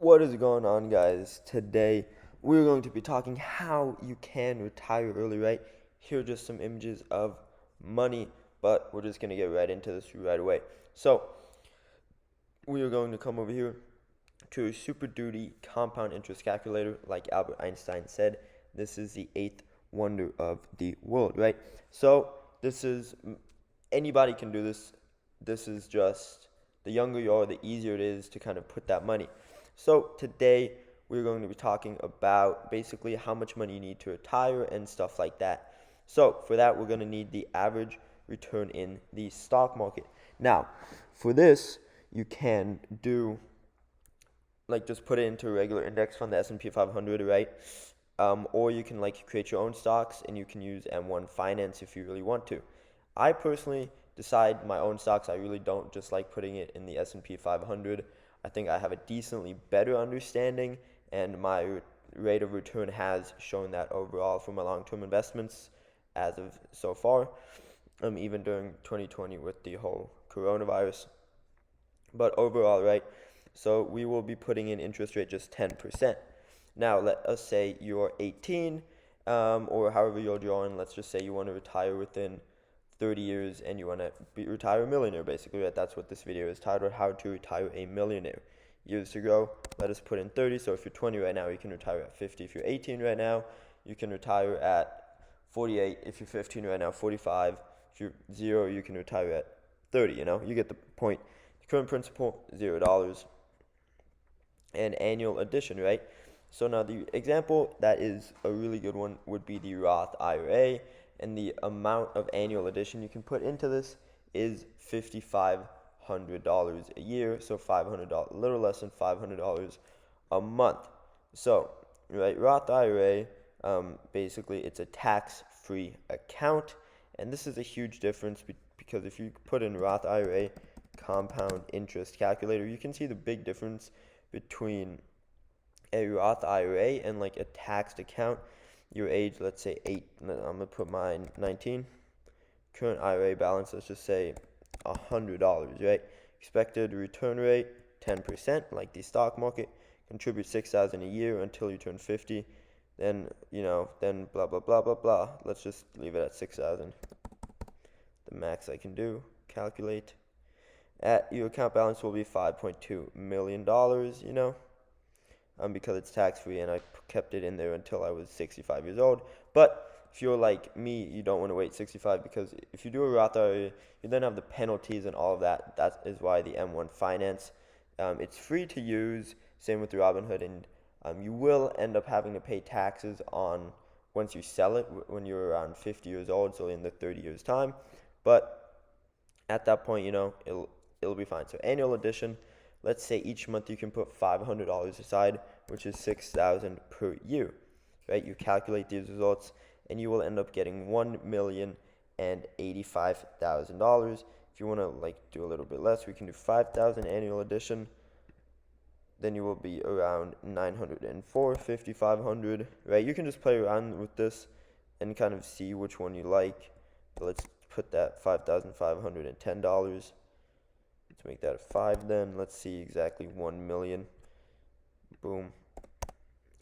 What is going on, guys? Today we're going to be talking how you can retire early, right? Here are just some images of money, but we're just going to get right into this right away. So we are going to come over here to a Super Duty compound interest calculator. Like Albert Einstein said, this is the eighth wonder of the world, right? So this is, anybody can do this. This is just, the younger you are, the easier it is to kind of put that money. So today we're going to be talking about basically how much money you need to retire and stuff like that. So for that, we're going to need the average return in the stock market. Now, for this, you can do, like, just put it into a regular index fund, the S&P 500, right? Or you can like create your own stocks and you can use M1 Finance if you really want to. I personally decide my own stocks. I really don't just like putting it in the S&P 500. I think I have a decently better understanding, and my rate of return has shown that overall for my long-term investments as of so far, even during 2020 with the whole coronavirus. But overall, right, so we will be putting in interest rate just 10%. Now, let us say you're 18, or however you're drawing. Let's just say you want to retire within 30 years and you want to retire a millionaire, basically, right? That's what this video is titled, How to Retire a Millionaire. Years to go, let us put in 30. So if you're 20 right now, you can retire at 50. If you're 18 right now, you can retire at 48. If you're 15 right now, 45. If you're 0, you can retire at 30, you get the point. The current principal, $0. And annual addition, right? So now the example that is a really good one would be the Roth IRA, and the amount of annual addition you can put into this is $5,500 a year, so $500, a little less than $500 a month. So, right, Roth IRA, basically it's a tax-free account, and this is a huge difference because if you put in Roth IRA compound interest calculator, you can see the big difference between a Roth IRA and like a taxed account. Your age, let's say 8, I'm gonna put mine 19. Current IRA balance, let's just say $100, right? Expected return rate 10%, like the stock market. Contribute $6,000 a year until you turn 50. Then then blah blah blah blah blah. Let's just leave it at 6,000. The max I can do. Calculate. At your account balance will be $5.2 million, because it's tax-free, and I kept it in there until I was 65 years old. But if you're like me, you don't want to wait 65, because if you do a Roth IRA, you then have the penalties and all of that. That is why the M1 Finance, it's free to use, same with Robinhood, and you will end up having to pay taxes on once you sell it when you're around 50 years old, so in the 30 years time. But at that point, it'll be fine. So annual addition, let's say each month you can put $500 aside, which is $6,000 per year, right? You calculate these results, and you will end up getting $1,085,000. If you want to like do a little bit less, we can do 5,000 annual addition. Then you will be around 904, 5,500, right? You can just play around with this and kind of see which one you like. But let's put that $5,510. Let's make that a 5 then. Let's see exactly 1 million. Boom.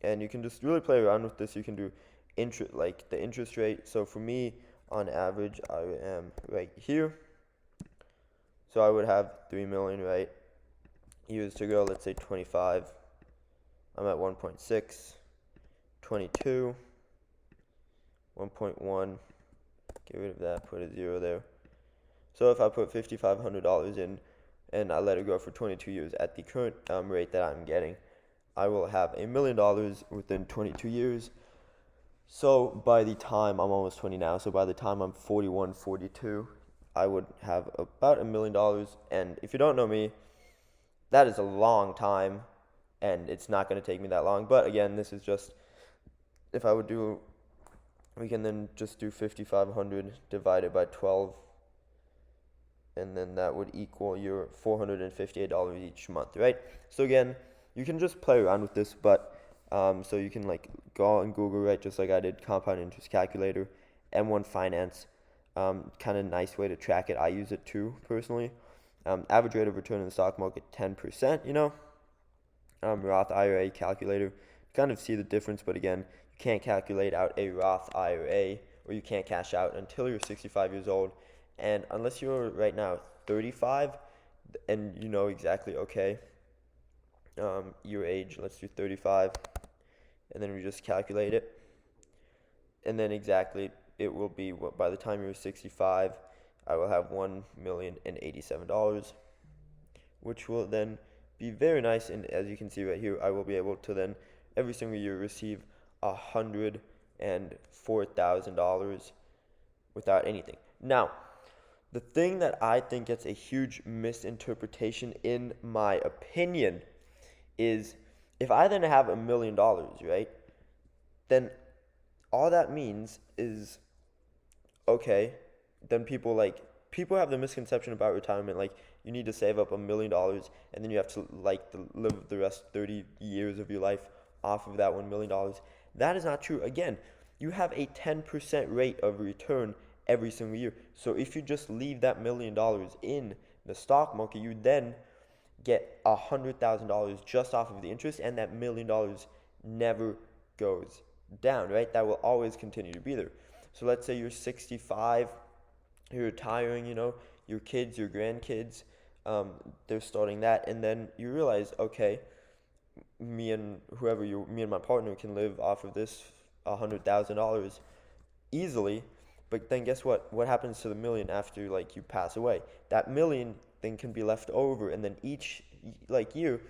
And you can just really play around with this. You can do like the interest rate. So for me, on average, I am right here. So I would have 3 million, right? Years to go, let's say 25. I'm at 1.6, 22, 1.1. Get rid of that, put a 0 there. So if I put $5,500 in and I let it go for 22 years at the current rate that I'm getting, I will have $1 million within 22 years. So by the time I'm almost 20 now, so by the time I'm 41, 42, I would have about $1 million. And if you don't know me, that is a long time, and it's not going to take me that long. But again, this is just, if I would do, we can then just do 5,500 divided by 12, and then that would equal your $458 each month, right? So again, you can just play around with this, but so you can like go on Google, right, just like I did, compound interest calculator, M1 Finance, kind of nice way to track it. I use it too, personally. Average rate of return in the stock market, 10%, Roth IRA calculator. Kind of see the difference, but again, you can't calculate out a Roth IRA, or you can't cash out until you're 65 years old. And unless you're right now 35 and you know exactly, okay, your age, let's do 35, and then we just calculate it. And then exactly, it will be what by the time you're 65, I will have $1,087, which will then be very nice. And as you can see right here, I will be able to then every single year receive $104,000 without anything. Now, the thing that I think gets a huge misinterpretation, in my opinion, is if I then have $1 million, right? Then all that means is, okay, then people have the misconception about retirement, like you need to save up $1 million and then you have to live the rest 30 years of your life off of that $1 million. That is not true. Again, you have a 10% rate of return every single year. So if you just leave that $1 million in the stock market, you then get $100,000 just off of the interest, and that $1 million never goes down, right? That will always continue to be there. So let's say you're 65, you're retiring, your kids, your grandkids, they're starting that, and then you realize, okay, me and my partner can live off of this $100,000 easily. But then guess what? What happens to the million after you pass away? That million then can be left over, and then each year,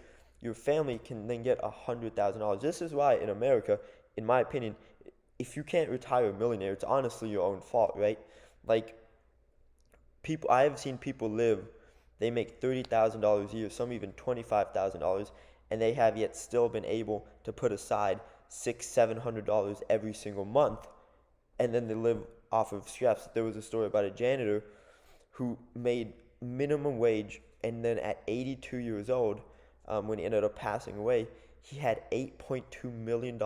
your family can then get $100,000. This is why in America, in my opinion, if you can't retire a millionaire, it's honestly your own fault, right? Like I have seen people live, they make $30,000 a year, some even $25,000, and they have yet still been able to put aside $600-700 every single month, and then they live off of scraps. There was a story about a janitor who made minimum wage, and then at 82 years old, when he ended up passing away, he had $8.2 million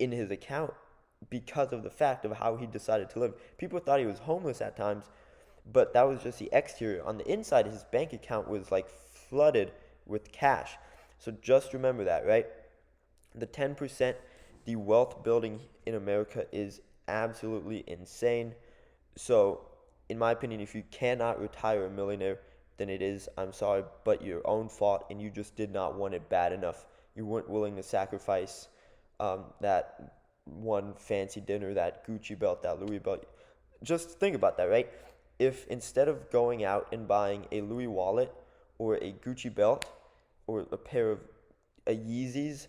in his account because of the fact of how he decided to live. People thought he was homeless at times, but that was just the exterior. On the inside, his bank account was flooded with cash. So just remember that, right? The 10%, the wealth building in America is absolutely insane. So, in my opinion, if you cannot retire a millionaire, then it is, I'm sorry, but your own fault, and you just did not want it bad enough. You weren't willing to sacrifice that one fancy dinner, that Gucci belt, that Louis belt. Just think about that, right? If instead of going out and buying a Louis wallet or a Gucci belt or a pair of Yeezys,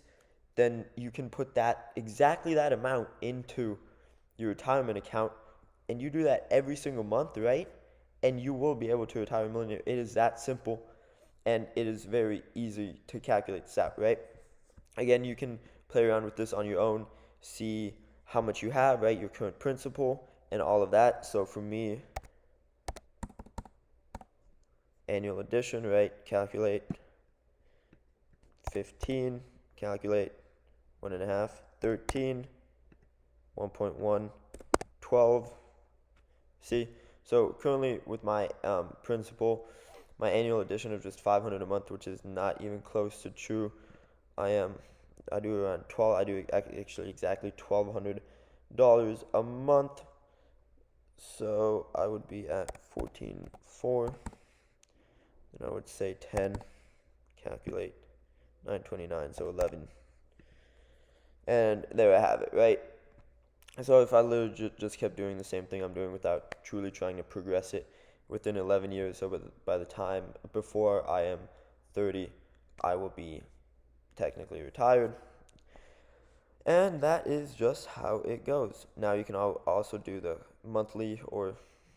then you can put exactly that amount into your retirement account, and you do that every single month, right? And you will be able to retire a millionaire. It is that simple, and it is very easy to calculate this out, right? Again, you can play around with this on your own, see how much you have, right? Your current principal and all of that. So for me, annual addition, right? Calculate 15, calculate 1.5, 13, 1.1, 12. See, so currently with my principal, my annual addition of just $500 a month, which is not even close to true. I do around 12. I do actually exactly $1,200 a month. So I would be at 14.4. And I would say 10. Calculate 929, so 11. And there I have it, right? So if I literally just kept doing the same thing I'm doing without truly trying to progress it within 11 years, so by the time before I am 30, I will be technically retired. And that is just how it goes. Now you can also do the monthly or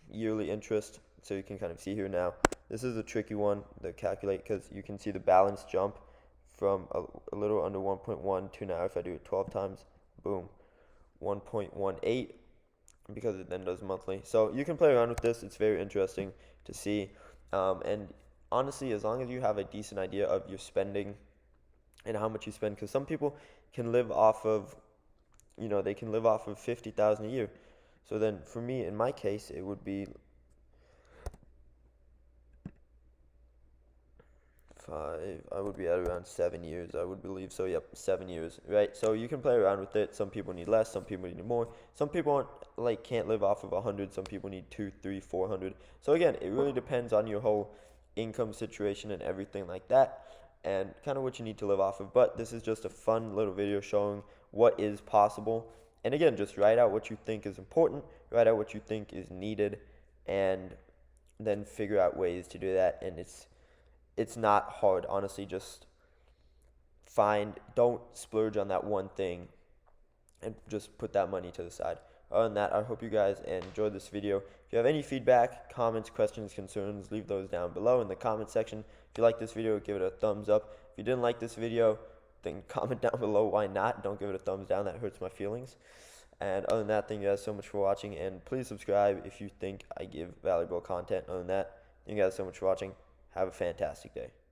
yearly interest, so you can kind of see here now. This is a tricky one to calculate because you can see the balance jump from a little under 1.1 to now, if I do it 12 times, boom, 1.18, because it then does monthly. So you can play around with this. It's very interesting to see. And honestly, as long as you have a decent idea of your spending and how much you spend, because some people can live off of, they can live off of 50,000 a year. So then for me, in my case, it would be I would be at around 7 years, I would believe. So, yep, 7 years, right? So you can play around with it. Some people need less, some people need more. Some people aren't, like, can't live off of 100. Some people need 2, 3, 400. So again, it really depends on your whole income situation and everything like that, and kind of what you need to live off of. But this is just a fun little video showing what is possible. And again, just write out what you think is important, write out what you think is needed, and then figure out ways to do that. And it's not hard, honestly. Just don't splurge on that one thing, and just put that money to the side. Other than that, I hope you guys enjoyed this video. If you have any feedback, comments, questions, concerns, leave those down below in the comment section. If you like this video, give it a thumbs up. If you didn't like this video, then comment down below why not. Don't give it a thumbs down, that hurts my feelings. And other than that, thank you guys so much for watching, and please subscribe if you think I give valuable content. Other than that, thank you guys so much for watching. Have a fantastic day.